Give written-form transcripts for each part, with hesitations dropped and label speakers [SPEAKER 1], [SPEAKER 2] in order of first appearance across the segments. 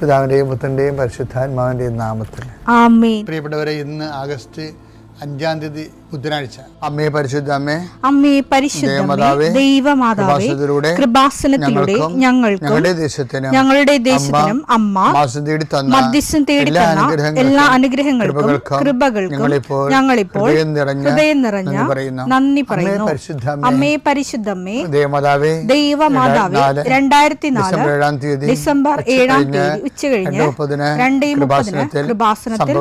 [SPEAKER 1] പിതാവിൻ്റെയും പുത്രൻ്റെയും പരിശുദ്ധാത്മാവിൻ്റെയും നാമത്തിൽ
[SPEAKER 2] ആമേൻ.
[SPEAKER 1] പ്രിയപ്പെട്ടവരെ, ഇന്ന് ആഗസ്റ്റ് 5-ാം തീയതി ബുധനാഴ്ച. അമ്മേ പരിശുദ്ധ അമ്മേ,
[SPEAKER 2] അമ്മേ പരിശുദ്ധമേ, ദൈവമാതാവേ, കൃപാസനത്തിലൂടെ ഞങ്ങൾക്കും ഞങ്ങളുടെ ദേശത്തിനും അമ്മ മധ്യസ്ഥം തേടി തന്ന എല്ലാ അനുഗ്രഹങ്ങൾക്കും കൃപകൾക്കും ഞങ്ങളിപ്പോൾ ഹൃദയം നിറഞ്ഞ നന്ദി പറയുന്നു. അമ്മേ പരിശുദ്ധമേ, ദൈവമാതാവേ, 2004 ഡിസംബർ 7-ാം തീയതി ഉച്ചകഴിഞ്ഞ് 2:30 കൃപാസനത്തിൽ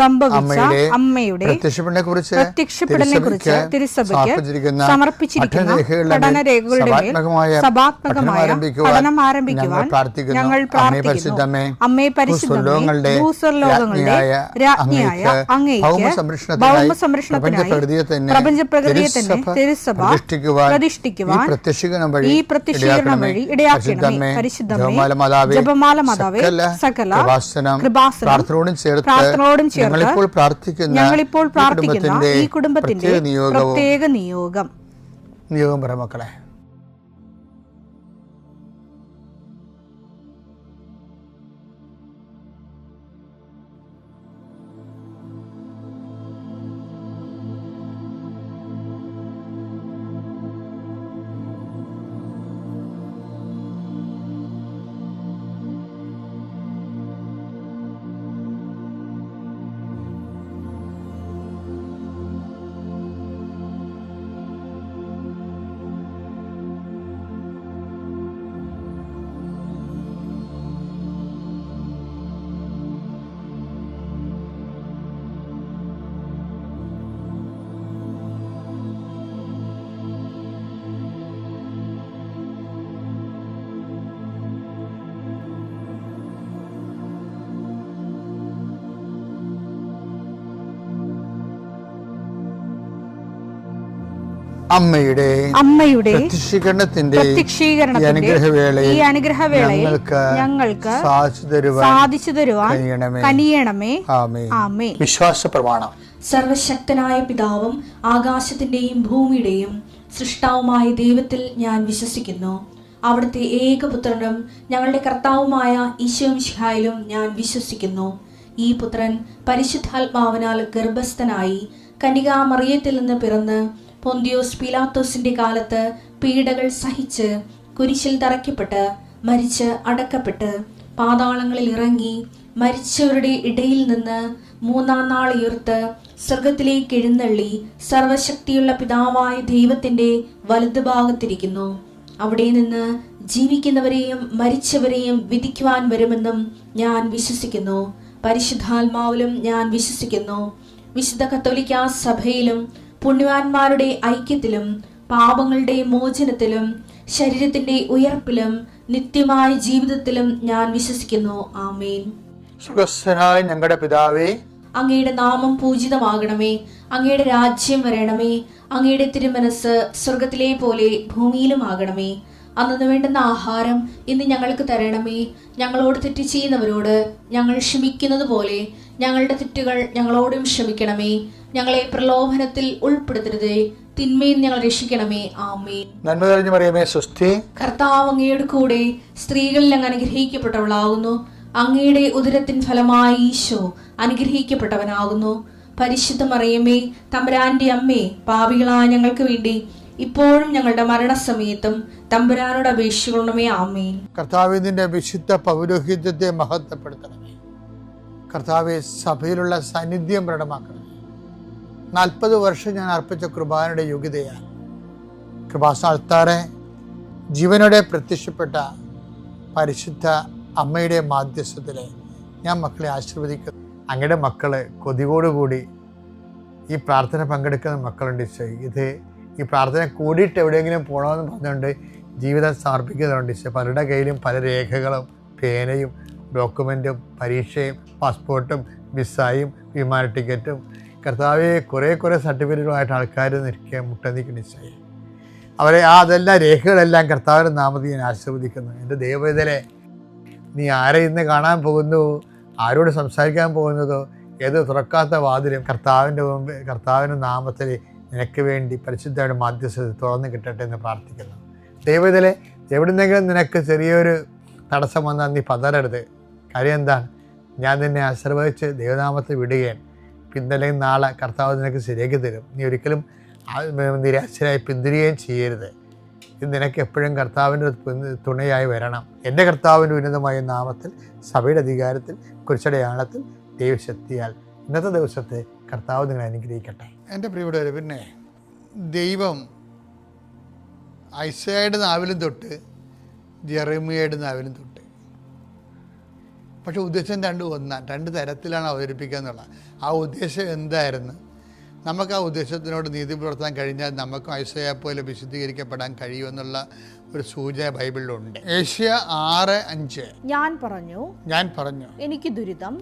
[SPEAKER 2] സംഭവിച്ച അമ്മയുടെ പ്രത്യക്ഷപ്പെടലിനെക്കുറിച്ച് തിരുസഭയ്ക്ക് സമർപ്പിച്ചിരിക്കുന്ന പഠനരേഖകളുടെ മേൽ സഭാത്മകമായ പഠനം ആരംഭിക്കുവാൻ ഞങ്ങൾ പ്രാർത്ഥിക്കുന്നു. അമ്മേ പരിശുദ്ധമേ, ഭൂസ്വർലോകങ്ങളുടെ രാജ്ഞിയായ അങ്ങേയ്ക്ക് ഭൗമസംരക്ഷണത്തിനായി പ്രപഞ്ചപ്രകൃതിയെ തന്നെ തിരുസഭ പ്രതിഷ്ഠിക്കുവാൻ ഈ പ്രത്യക്ഷീകരണം വഴി ഇടയാക്കണമേ. പരിശുദ്ധമേ, ജപമാല മാതാവേ, സകല കൃപാസനം പ്രാർത്ഥനയോടും ചേർത്ത് ഞങ്ങളിപ്പോൾ പ്രാർത്ഥിക്കുന്ന ഈ കുടുംബത്തിന്റെ പ്രത്യേക നിയോഗം
[SPEAKER 1] പറ മക്കളെ. അമ്മയുടെ പ്രത്യക്ഷീകരണത്തിന്റെ ഈ അനുഗ്രഹവേളയിൽ ഞങ്ങൾക്ക് സാധിച്ചു തരുവാൻ കനിയണമേ. ആമേൻ. വിശ്വാസ പ്രമാണം.
[SPEAKER 3] സർവശക്തനായ പിതാവും ആകാശത്തിന്റെയും ഭൂമിയുടെയും സൃഷ്ടാവുമായ ദൈവത്തിൽ ഞാൻ വിശ്വസിക്കുന്നു. അവിടുത്തെ ഏകപുത്രനും ഞങ്ങളുടെ കർത്താവുമായ ഈശോ മിശിഹായിലും ഞാൻ വിശ്വസിക്കുന്നു. ഈ പുത്രൻ പരിശുദ്ധാത്മാവിനാൽ ഗർഭസ്ഥനായി കന്യകാമറിയത്തിൽ നിന്ന് പിറന്ന് പൊന്തിയോസ് പീലാത്തോസിന്റെ കാലത്ത് പീഡകൾ സഹിച്ച് കുരിശിൽ തറയ്ക്കപ്പെട്ട് മരിച്ച് അടക്കപ്പെട്ട് പാതാളങ്ങളിൽ ഇറങ്ങി മരിച്ചവരുടെ ഇടയിൽ നിന്ന് 3-ാം നാൾ ഉയർത്ത് സ്വർഗത്തിലേക്ക് എഴുന്നള്ളി സർവശക്തിയുള്ള പിതാവായ ദൈവത്തിന്റെ വലതുഭാഗത്തിരിക്കുന്നു. അവിടെ നിന്ന് ജീവിക്കുന്നവരെയും മരിച്ചവരെയും വിധിക്കുവാൻ വരുമെന്നും ഞാൻ വിശ്വസിക്കുന്നു. പരിശുദ്ധാത്മാവിലും ഞാൻ വിശ്വസിക്കുന്നു. വിശുദ്ധ കത്തോലിക്കാ സഭയിലും പുണ്യവാന്മാരുടെ ഐക്യത്തിലും പാപങ്ങളുടെ മോചനത്തിലും ശരീരത്തിന്റെ ഉയർപ്പിലും നിത്യമായ ജീവിതത്തിലും ഞാൻ വിശ്വസിക്കുന്നു. ആമേൻ.
[SPEAKER 1] സുഖസ്ഥനായ ഞങ്ങളുടെ പിതാവേ,
[SPEAKER 3] അങ്ങയുടെ നാമം പൂജിതമാകണമേ. അങ്ങയുടെ രാജ്യം വരണമേ. അങ്ങയുടെ തിരുമനസ് സ്വർഗത്തിലെ പോലെ ഭൂമിയിലും ആകണമേ. അന്നു വേണ്ടുന്ന ആഹാരം ഇന്ന് ഞങ്ങൾക്ക് തരണമേ. ഞങ്ങളോട് തെറ്റ് ചെയ്യുന്നവരോട് ഞങ്ങൾ ക്ഷമിക്കുന്നത് പോലെ ഞങ്ങളുടെ തെറ്റുകൾ ഞങ്ങളോടും ക്ഷമിക്കണമേ. ഞങ്ങളെ പ്രലോഭനത്തിൽ ഉൾപ്പെടുത്തരുതേ, തിന്മയിൽ ഞങ്ങൾ രക്ഷിക്കണമേ. ആമേൻ.
[SPEAKER 1] നന്മ നിറഞ്ഞ മറിയമേ, സ്വസ്തി.
[SPEAKER 3] കർത്താവ് അങ്ങയുടെ കൂടെ സ്ത്രീകളിൽ അങ്ങ് അനുഗ്രഹിക്കപ്പെട്ടവളാകുന്നു. അങ്ങയുടെ ഉദരത്തിൻ ഫലമായി ഈശോ അനുഗ്രഹിക്കപ്പെട്ടവനാകുന്നു. പരിശുദ്ധ മറിയമേ, തമ്പുരാന്റെ അമ്മേ, പാപികളായ ഞങ്ങൾക്ക് വേണ്ടി ഇപ്പോഴും ഞങ്ങളുടെ മരണസമയത്തും തമ്പുരാനോട് അപേക്ഷിക്കണമേ. ആമേൻ.
[SPEAKER 1] കർത്താവേ, നിന്റെ വിശുദ്ധ പൗരോഹിത്യത്തെ മഹത്വപ്പെടുത്തണമേ. കർത്താവെ, സഭയിലുള്ള സാന്നിധ്യം പ്രകടമാക്കണമേ. 40 വർഷം ഞാൻ അർപ്പിച്ച കൃപാനയുടെ യോഗ്യതയാണ്. കൃപാസ്ഥാനത്താറെ ജീവനോടെ പ്രത്യക്ഷപ്പെട്ട പരിശുദ്ധ അമ്മയുടെ മാധ്യസ്ഥത്തിലെ ഞാൻ മക്കളെ ആശീർവദിക്കുന്നു. അങ്ങയുടെ മക്കള് കൊതികോടുകൂടി ഈ പ്രാർത്ഥന പങ്കെടുക്കുന്ന മക്കളുണ്ട്. ഈ പ്രാർത്ഥന കൂടിയിട്ട് എവിടെയെങ്കിലും പോകണമെന്ന് പറഞ്ഞുകൊണ്ട് ജീവിതം സമർപ്പിക്കുന്നുണ്ട്. പലരുടെ കയ്യിലും പല രേഖകളും പേനയും ഡോക്യുമെൻറ്റും പരീക്ഷയും പാസ്പോർട്ടും വിസയും വിമാന ടിക്കറ്റും കർത്താവെ കുറേ സർട്ടിഫിക്കറ്റുകളായിട്ട് ആൾക്കാർ മുട്ടനിൽക്കുന്ന നിശ്ചയം അവരെ അതെല്ലാം രേഖകളെല്ലാം കർത്താവിൻ്റെ നാമത്തിൽ ഞാൻ ആശീർവദിക്കുന്നു. എൻ്റെ ദൈവവേദനെ, നീ ആരെ ഇന്ന് കാണാൻ പോകുന്നു, ആരോട് സംസാരിക്കാൻ പോകുന്നതോ, ഏത് തുറക്കാത്ത വാതിലും കർത്താവിൻ്റെ നാമത്തിൽ നിനക്ക് വേണ്ടി പരിശുദ്ധയുടെ മാധ്യസ്ഥത തുറന്നു കിട്ടട്ടെ എന്ന് പ്രാർത്ഥിക്കുന്നു. ദൈവവേദനെ, എവിടുന്നെങ്കിലും നിനക്ക് ചെറിയൊരു തടസ്സം വന്നാൽ നീ പതറരുത്. കാര്യം എന്താണ്? ഞാൻ നിന്നെ ആശീർവദിച്ച് ദൈവനാമത്തെ വിടുകയാണ്. ഇന്നല്ലെങ്കിൽ നാളെ കർത്താവ് നിനക്ക് ശരിയാക്കി തരും. നീ ഒരിക്കലും നിരാശരായി പിന്തിരിയുകയും ചെയ്യരുത്. ഇത് നിനക്ക് എപ്പോഴും കർത്താവിൻ്റെ തുണയായി വരണം. എൻ്റെ കർത്താവിൻ്റെ ഉന്നതമായ നാമത്തിൽ, സഭയുടെ അധികാരത്തിൽ, കുരിശടയാളത്തിൽ, ദൈവശക്തിയാൽ ഇന്നത്തെ ദിവസത്തെ കർത്താവ് നിങ്ങളെ അനുഗ്രഹിക്കട്ടെ. എൻ്റെ പ്രിയപ്പെട്ടവരെ, പിന്നെ ദൈവം ഐസയുടെ നാവിലും തൊട്ട് ജെറമിയയുടെ നാവിലും തൊട്ട്, പക്ഷെ ഉദ്ദേശം രണ്ട് തരത്തിലാണ് അവതരിപ്പിക്കുക എന്നുള്ളത്. ആ ഉദ്ദേശം എന്തായിരുന്നു? നമുക്ക് ആ ഉദ്ദേശത്തിനോട് നീതി പുലർത്താൻ കഴിഞ്ഞാൽ നമുക്കും ഐസയെ പോലെ വിശുദ്ധീകരിക്കപ്പെടാൻ കഴിയുമെന്നുള്ള ഒരു സൂചന ബൈബിളിലുണ്ട്. ഏഷ്യ 6:5 ഞാൻ പറഞ്ഞു
[SPEAKER 2] എനിക്ക് ദുരിതം.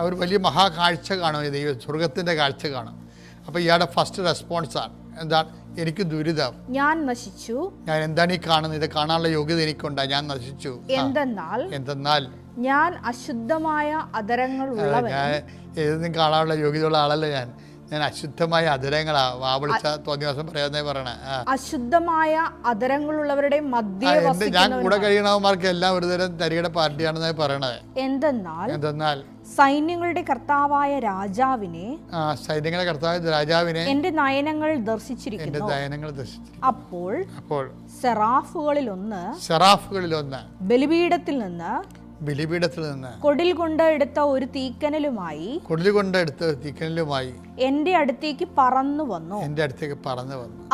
[SPEAKER 1] അവർ വലിയ മഹാകാഴ്ച കാണും, ദൈവം സ്വർഗത്തിൻ്റെ കാഴ്ച കാണും. അപ്പോൾ ഇയാളുടെ ഫസ്റ്റ് റെസ്പോൺസാണ് എന്താണ്? എനിക്ക് ദുരിതം, ഞാൻ നശിച്ചു. ഞാൻ എന്താണ് ഈ കാണുന്നത്? ഇത് കാണാനുള്ള യോഗ്യത എനിക്കുണ്ടാ, ഞാൻ നശിച്ചു. എന്തെന്നാൽ
[SPEAKER 2] ഞാൻ അശുദ്ധമായ അതരങ്ങൾ ഉള്ളവൻ.
[SPEAKER 1] ഞാൻ ഏതെങ്കിലും കാണാനുള്ള യോഗ്യതയുള്ള ആളല്ല. ഞാൻ അശുദ്ധമായ അതരങ്ങളാ. വാവിളിച്ച തോന്നിയ ദിവസം പറയാന്നേ പറയണേ.
[SPEAKER 2] അശുദ്ധമായ അതരങ്ങളുള്ളവരുടെ മധ്യേ
[SPEAKER 1] ഞാൻ കൂടെ കഴിയണവന്മാർക്ക് എല്ലാം ഒരു തരം തരികയുടെ പാർട്ടിയാണെന്നാണ് പറയണത്. എന്തെന്നാൽ
[SPEAKER 2] സൈന്യങ്ങളുടെ കർത്താവായ രാജാവിനെ,
[SPEAKER 1] സൈന്യങ്ങളുടെ കർത്താവായ രാജാവിനെ
[SPEAKER 2] എന്റെ നയനങ്ങൾ ദർശിച്ചിരിക്കുന്നു. അപ്പോൾ സെറാഫുകളിൽ ഒന്ന് ബലിപീഠത്തിൽ നിന്ന് കൊടിൽ കൊണ്ട് എടുത്ത ഒരു തീക്കനലുമായി എന്റെ അടുത്തേക്ക് പറന്നു വന്നു.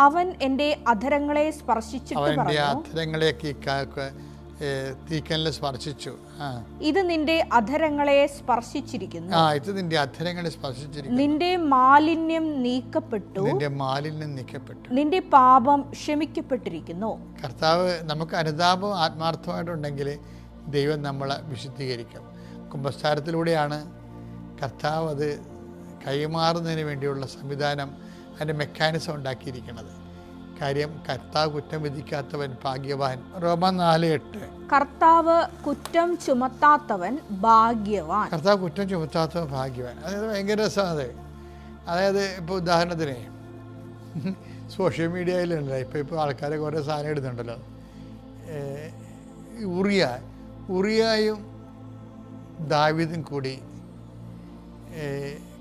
[SPEAKER 2] അവൻ എന്റെ അധരങ്ങളെ സ്പർശിച്ചിട്ട്
[SPEAKER 1] സ്പർശിച്ചു.
[SPEAKER 2] ഇത് നിന്റെ അധരങ്ങളെ സ്പർശിച്ചിരിക്കുന്നു. നിന്റെ മാലിന്യം നീക്കപ്പെട്ടു. നിന്റെ പാപം ക്ഷമിക്കപ്പെട്ടിരിക്കുന്നു.
[SPEAKER 1] കർത്താവ് നമുക്ക് അനുതാപം ആത്മാർത്ഥമായിട്ടുണ്ടെങ്കിൽ ദൈവം നമ്മളെ വിശുദ്ധീകരിക്കും. കുമ്പസാരത്തിലൂടെയാണ് കർത്താവ് അത് കൈമാറുന്നതിന് വേണ്ടിയുള്ള സംവിധാനം, അതിൻ്റെ മെക്കാനിസം ഉണ്ടാക്കിയിരിക്കുന്നത്. കാര്യം കർത്താവ് കുറ്റം വിധിക്കാത്തവൻ ഭാഗ്യവാൻ. റോമ 4:8
[SPEAKER 2] കർത്താവ് കുറ്റം ചുമത്താത്തവൻ ഭാഗ്യവാൻ.
[SPEAKER 1] കർത്താവ് കുറ്റം ചുമത്താത്തവൻ ഭാഗ്യവാൻ. അതായത് ഭയങ്കര രസമാണ്. അതായത് ഇപ്പോൾ ഉദാഹരണത്തിന് സോഷ്യൽ മീഡിയയിലുണ്ടല്ലോ, ഇപ്പോൾ ആൾക്കാരെ കുറേ സാധനം ഇടുന്നുണ്ടല്ലോ. ഉറിയായും ദാവീദും കൂടി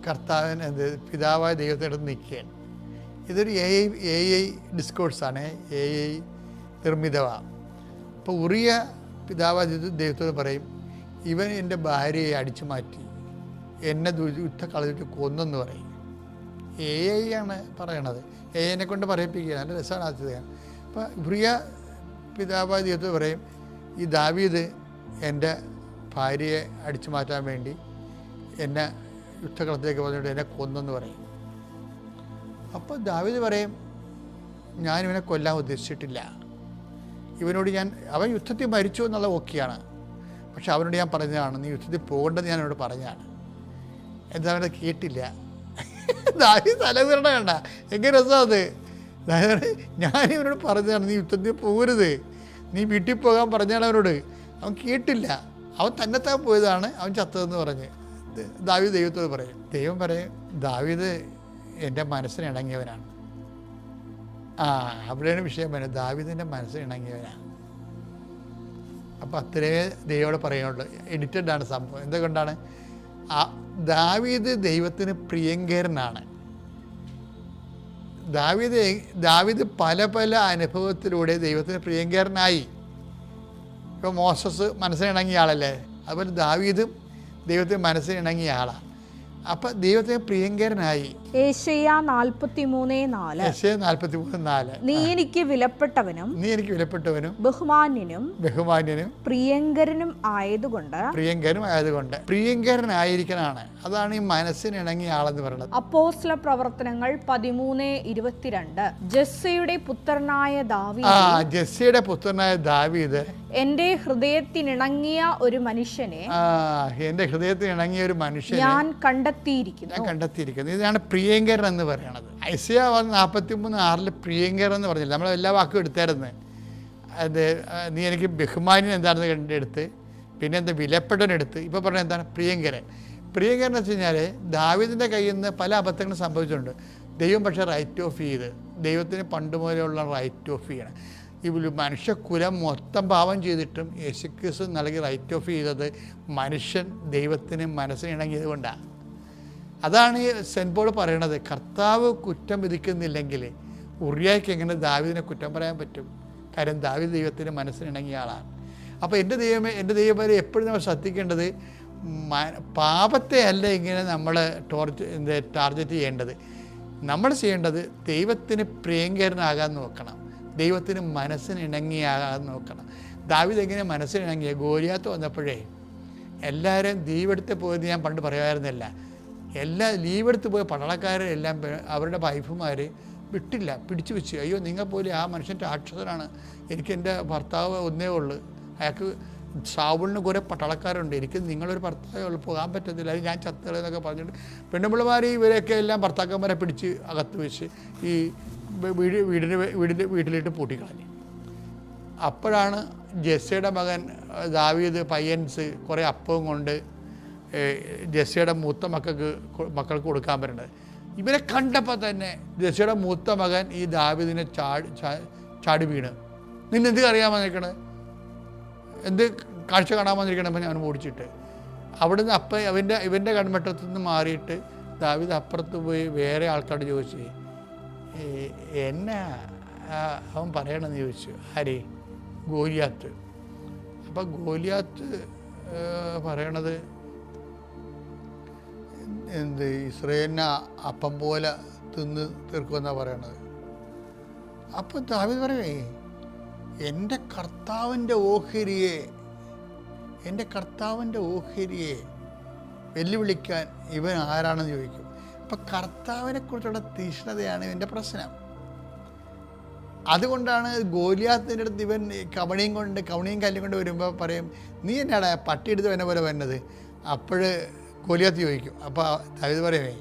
[SPEAKER 1] കർത്താവിന് പിതാവായ ദൈവത്തിനടുത്ത് നിൽക്കുകയാണ്. ഇതൊരു AI ഡിസ്കോഴ്സാണ്, AI നിർമ്മിതമാണ്. അപ്പോൾ ഉറിയ പിതാവായ ദൈവത്തോട് പറയും, ഇവൻ എൻ്റെ ഭാര്യയെ അടിച്ചു മാറ്റി എന്നെ യുദ്ധ കളഞ്ഞിട്ട് കൊന്നെന്ന് പറയും. AI ആണ് പറയണത്. AI കൊണ്ട് പറയിപ്പിക്കുക. നല്ല രസമാണ് ആദ്യത്തെയാണ്. അപ്പോൾ ഉറിയ പിതാവായ ദൈവത്തോട് പറയും, ഈ ദാവീദ് എൻ്റെ ഭാര്യയെ അടിച്ചു മാറ്റാൻ വേണ്ടി എന്നെ യുദ്ധകളത്തിലേക്ക് പറഞ്ഞിട്ട് എന്നെ കൊന്നെന്ന് പറയും. അപ്പോൾ ദാവീദ് പറയും, ഞാനിവനെ കൊല്ലാൻ ഉദ്ദേശിച്ചിട്ടില്ല. അവൻ യുദ്ധത്തിൽ മരിച്ചു എന്നുള്ള ഓക്കെയാണ്. പക്ഷെ അവനോട് ഞാൻ പറഞ്ഞതാണ്, നീ യുദ്ധത്തിൽ പോകേണ്ടത് ഞാൻ അവനോട് പറഞ്ഞതാണ്. എന്താ അവനെ കേട്ടില്ല. ദാവീദ് തലവീരണ കണ്ട എങ്ങനെ രസമാണ്. ഞാനിവനോട് പറഞ്ഞതാണ്, നീ യുദ്ധത്തിൽ പോകരുത്, നീ വീട്ടിൽ പോകാൻ പറഞ്ഞാണ് അവനോട്. അവൻ കേട്ടില്ല. അവൻ തന്നെത്താൻ പോയതാണ്, അവൻ ചത്തതെന്ന് പറഞ്ഞ് ദാവീദ് ദൈവത്തോട് പറയും. ദൈവം പറയും, ദാവീദ് എൻ്റെ മനസ്സിന് ഇണങ്ങിയവനാണ്. അവിടെയാണ് വിഷയം വരുന്നത്. ദാവീദിൻ്റെ മനസ്സിന് ഇണങ്ങിയവനാണ്. അപ്പോൾ അത്രേ ദൈവത്തോട് പറയുള്ളൂ. എഡിറ്റഡാണ് സംഭവം. എന്തുകൊണ്ടാണ്? ദാവീദ് ദൈവത്തിന് പ്രിയങ്കരനാണ്. ദാവീദ് പല പല അനുഭവത്തിലൂടെ ദൈവത്തിന് പ്രിയങ്കരനായി. ഇപ്പോൾ മോസസ് മനസ്സിനിണങ്ങിയ ആളല്ലേ, അതുപോലെ ദാവീദും ദൈവത്തിന് മനസ്സിനിണങ്ങിയ ആളാണ്. അപ്പം ദൈവത്തിന് പ്രിയങ്കരനായി.
[SPEAKER 2] യേശയ്യാ 43:4 നീ എനിക്ക് വിലപ്പെട്ടവനും ബഹുമാന്യനും പ്രിയങ്കരനും ആയതുകൊണ്ട്
[SPEAKER 1] പ്രിയങ്കരനായിരിക്കാനാണ്. അതാണ് ഈ മനസ്സിനിണങ്ങിയ ആളെന്ന് പറയുന്നത്.
[SPEAKER 2] അപ്പോസ്തല പ്രവർത്തനങ്ങൾ 13:22 ജെസ്സയുടെ പുത്രനായ ദാവീദ് എന്റെ ഹൃദയത്തിനിണങ്ങിയ ഒരു മനുഷ്യനെ ഞാൻ
[SPEAKER 1] കണ്ടെത്തിയിരിക്കുന്നു. ഇതാണ് പ്രിയങ്കരൻ എന്ന് പറയുന്നത്. ഐസയ 43:6 പ്രിയങ്കരൻ എന്ന് പറഞ്ഞില്ല. നമ്മൾ എല്ലാ വാക്കും എടുത്തായിരുന്നു. അത് നീ എനിക്ക് ബഹുമാന്യൻ എന്താണെന്ന് കണ്ടെടുത്ത്, പിന്നെ എന്താ വിലപ്പെട്ടവനെടുത്ത്, ഇപ്പോൾ പറഞ്ഞാൽ എന്താണ് പ്രിയങ്കരൻ. പ്രിയങ്കരൻ എന്ന് വെച്ച് കഴിഞ്ഞാൽ ദാവീദിൻ്റെ കയ്യിൽ നിന്ന് പല അബദ്ധങ്ങളും സംഭവിച്ചിട്ടുണ്ട്. ദൈവം പക്ഷേ റൈറ്റ് ഓഫ് ചെയ്ത്, ദൈവത്തിന് പണ്ട് മുതലുള്ള റൈറ്റ് ഓഫ് ചെയ്യണം. ഈ മനുഷ്യകുലം മൊത്തം പാപം ചെയ്തിട്ടും യേശുക്രിസ്തു നൽകി റൈറ്റ് ഓഫ് ചെയ്തത് മനുഷ്യൻ ദൈവത്തിന് മനസ്സിന് ഇണങ്ങിയത് കൊണ്ടാണ്. അതാണ് ഈ സെൻറ്റ് പോൾ പറയണത്, കർത്താവ് കുറ്റം വിധിക്കുന്നില്ലെങ്കിൽ ഉറിയായ്ക്ക് എങ്ങനെ ദാവീദിനെ കുറ്റം പറയാൻ പറ്റും? കാര്യം ദാവീദ് ദൈവത്തിന് മനസ്സിന് ഇണങ്ങിയ ആളാണ്. അപ്പോൾ എൻ്റെ ദൈവം എപ്പോഴും നമ്മൾ ശ്രദ്ധിക്കേണ്ടത് പാപത്തെ അല്ല ഇങ്ങനെ നമ്മൾ ടാർഗറ്റ് ചെയ്യേണ്ടത്. നമ്മൾ ചെയ്യേണ്ടത് ദൈവത്തിന് പ്രിയങ്കരനാകാൻ നോക്കണം, ദൈവത്തിന് മനസ്സിന് ഇണങ്ങിയാകാൻ നോക്കണം. ദാവീദ് എങ്ങനെ മനസ്സിന് ഇണങ്ങിയ? ഗോലിയാത്ത് വന്നപ്പോഴേ എല്ലാവരും ലീവെടുത്ത് പോയത് ഞാൻ പണ്ട് പറയുമായിരുന്നില്ല. ലീവെടുത്ത് പോയ പട്ടാളക്കാരെല്ലാം അവരുടെ വൈഫുമാർ വിട്ടില്ല, പിടിച്ചു വെച്ച്. അയ്യോ നിങ്ങൾ പോലെ ആ മനുഷ്യൻ രാക്ഷസനാണ്, എനിക്ക് എൻ്റെ ഭർത്താവ് ഒന്നേ ഉള്ളൂ, അയാൾക്ക് സാവുളിന് കുറേ പട്ടാളക്കാരുണ്ട്, എനിക്ക് നിങ്ങളൊരു ഭർത്താവേ ഉള്ളൂ, പോകാൻ പറ്റത്തില്ല, അത് ഞാൻ ചത്തുകളെന്നൊക്കെ പറഞ്ഞിട്ട് പെണ്ണുപിള്ളമാർ ഇവരെയൊക്കെ എല്ലാം ഭർത്താക്കന്മാരെ പിടിച്ച് അകത്ത് വെച്ച് ഈ വീട്ടിലിട്ട് പൂട്ടിക്കളഞ്ഞു. അപ്പോഴാണ് ജെസ്സിയുടെ മകൻ ദാവീദ് പയ്യൻസ് കുറേ അപ്പവും കൊണ്ട് ജെസ്സിയുടെ മൂത്ത മക്കൾക്ക് കൊടുക്കാൻ പറ്റുന്നത്. ഇവരെ കണ്ടപ്പോൾ തന്നെ ജെസ്സിയുടെ മൂത്ത മകൻ ഈ ദാവീദിനെ ചാടി വീണ്, നിന്നെന്ത് അറിയാൻ വന്നിരിക്കണത്, എന്ത് കാഴ്ച കാണാൻ വന്നിരിക്കണപ്പോൾ ഞാൻ ഓടിച്ചിട്ട് അവിടുന്ന് ഇവൻ്റെ കൺവെട്ടത്തു നിന്ന് മാറിയിട്ട് ദാവീദ് അപ്പുറത്ത് പോയി വേറെ ആൾക്കാരോട് ചോദിച്ചു, എന്നാ അവൻ പറയണമെന്ന് ചോദിച്ചു. ആര്? ഗോലിയാത്ത്. അപ്പം ഗോലിയാത്ത് പറയണത് ഇസ്രായേലിനെ അപ്പം പോലെ തിന്ന് തീർക്കുമെന്നാണ് പറയണത്. അപ്പം ദാവീദ് പറയേ, എൻ്റെ കർത്താവിൻ്റെ ഓഹരിയെ വെല്ലുവിളിക്കാൻ ഇവൻ ആരാണെന്ന് ചോദിക്കും. അപ്പം കർത്താവിനെക്കുറിച്ചുള്ള തീക്ഷ്ണതയാണ് ഇവൻ്റെ പ്രശ്നം. അതുകൊണ്ടാണ് ഗോലിയാത്തിൻ്റെ അടുത്ത് ഇവൻ കവണിയും കല്ലും കൊണ്ട് വരുമ്പോൾ പറയും, നീ എന്നാടാ പട്ടിയെടുത്ത് വന്ന പോലെ വരുന്നത്? അപ്പോൾ ഗോലിയാത്ത് ചോദിക്കും. അപ്പോൾ ദാവീദ് പറയുമേ,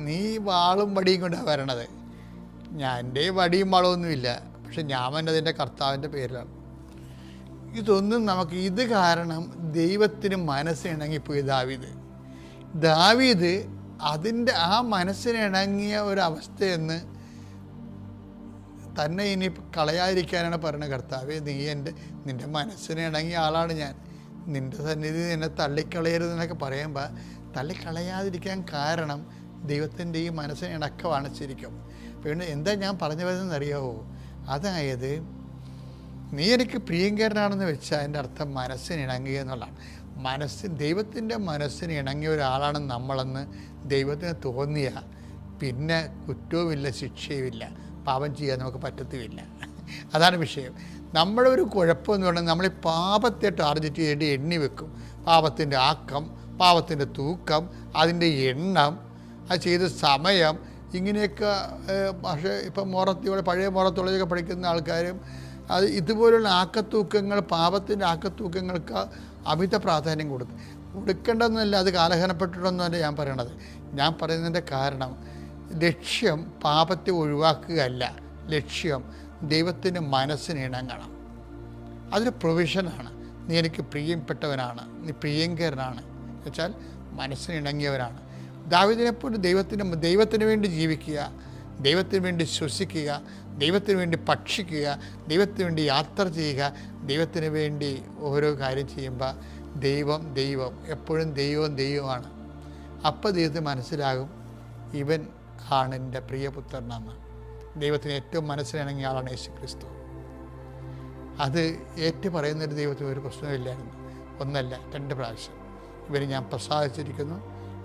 [SPEAKER 1] നീ വാളും വടിയും കൊണ്ടാണ് വരണത്, എൻ്റെ വടിയും വളമൊന്നുമില്ല, പക്ഷെ ഞാൻ വന്നത് എൻ്റെ കർത്താവിൻ്റെ പേരിലാണ്. ഇതൊന്നും ഇത് കാരണം ദൈവത്തിന് മനസ്സിനിണങ്ങിപ്പോയി ദാവീദ് അതിൻ്റെ ആ മനസ്സിനിണങ്ങിയ ഒരവസ്ഥയെന്ന് തന്നെ ഇനി കളയാതിരിക്കാനാണ് പറയുന്നത്. കർത്താവേ, നിൻ്റെ മനസ്സിന് ഇണങ്ങിയ ആളാണ് ഞാൻ, നിൻ്റെ സന്നിധി എന്നെ തള്ളിക്കളയരുതെന്നൊക്കെ പറയുമ്പോൾ തള്ളിക്കളയാതിരിക്കാൻ കാരണം ദൈവത്തിൻ്റെ ഈ മനസ്സിന് ഇണക്കമാണ് ശരിക്കും. പിന്നെ എന്താ ഞാൻ പറഞ്ഞു വരുന്നതെന്ന് അറിയാവോ? അതായത് നീ എനിക്ക് പ്രിയങ്കരനാണെന്ന് വെച്ചാൽ അതിൻ്റെ അർത്ഥം മനസ്സിന് ഇണങ്ങുക എന്നുള്ളതാണ്. ദൈവത്തിൻ്റെ മനസ്സിന് ഇണങ്ങിയ ഒരാളാണ് നമ്മളെന്ന് ദൈവത്തിന് തോന്നിയാൽ പിന്നെ കുറ്റവുമില്ല, ശിക്ഷയുമില്ല, പാപം ചെയ്യാൻ നമുക്ക് പറ്റത്തുമില്ല. അതാണ് വിഷയം. നമ്മുടെ ഒരു കുഴപ്പമെന്ന് പറഞ്ഞാൽ നമ്മൾ ഈ പാപത്തെ ടാർഗറ്റ് ചെയ്തിട്ട് എണ്ണി വെക്കും. പാപത്തിൻ്റെ ആക്കം, പാപത്തിൻ്റെ തൂക്കം, അതിൻ്റെ എണ്ണം, അത് ചെയ്ത സമയം, ഇങ്ങനെയൊക്കെ. പക്ഷേ ഇപ്പം പഴയ മോറത്തോളൊക്കെ പഠിക്കുന്ന ആൾക്കാരും അത് ഇതുപോലുള്ള ആക്കത്തൂക്കങ്ങൾ, പാപത്തിൻ്റെ ആക്കത്തൂക്കങ്ങൾക്ക് അമിത പ്രാധാന്യം കൊടുക്കേണ്ടതെന്നല്ല, അത് കാലഹരണപ്പെട്ടിട്ടൊന്നുമല്ല ഞാൻ പറയണത്. ഞാൻ പറയുന്നതിൻ്റെ കാരണം ലക്ഷ്യം പാപത്തെ ഒഴിവാക്കുകയല്ല, ലക്ഷ്യം ദൈവത്തിൻ്റെ മനസ്സിന് ഇണങ്ങണം. അതൊരു പ്രൊവിഷനാണ്. നീ എനിക്ക് പ്രിയപ്പെട്ടവനാണ്, നീ പ്രിയങ്കരനാണ് വെച്ചാൽ മനസ്സിന് ഇണങ്ങിയവനാണ്. ദാവീദിനെപ്പോലെ ദൈവത്തിന് വേണ്ടി ജീവിക്കുക, ദൈവത്തിന് വേണ്ടി ശ്വസിക്കുക, ദൈവത്തിന് വേണ്ടി ഭക്ഷിക്കുക, ദൈവത്തിന് വേണ്ടി യാത്ര ചെയ്യുക, ദൈവത്തിന് വേണ്ടി ഓരോ കാര്യം ചെയ്യുമ്പോൾ ദൈവം എപ്പോഴും ദൈവമാണ്. അപ്പോൾ ദൈവത്തിന് മനസ്സിലാകും ഇവൻ ആണ് എൻ്റെ പ്രിയപുത്രനെന്ന്. ദൈവത്തിന് ഏറ്റവും മനസ്സിലിണങ്ങിയ ആളാണ് യേശുക്രിസ്തു. അത് പറയുന്നൊരു ദൈവത്തിന് ഒരു പ്രശ്നമില്ലായിരുന്നു. ഒന്നല്ല, 2 പ്രാവശ്യം ഇവനെ ഞാൻ പ്രസാദിച്ചിരിക്കുന്നു,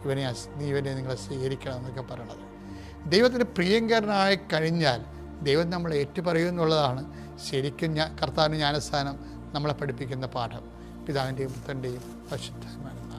[SPEAKER 1] ഇവനെ നിങ്ങളെ സ്വീകരിക്കണം എന്നൊക്കെ പറയണത്. ദൈവത്തിന് പ്രിയങ്കരനായി കഴിഞ്ഞാൽ ദൈവം നമ്മളെ ഏറ്റുപറയുമെന്നുള്ളതാണ് ശരിക്കും കർത്താവിൻ്റെ ജ്ഞാനസ്ഥാനം നമ്മളെ പഠിപ്പിക്കുന്ന പാഠം. പിതാവിൻ്റെയും പുത്രൻ്റെയും പരിശുദ്ധാത്മാവിൻ്റെയും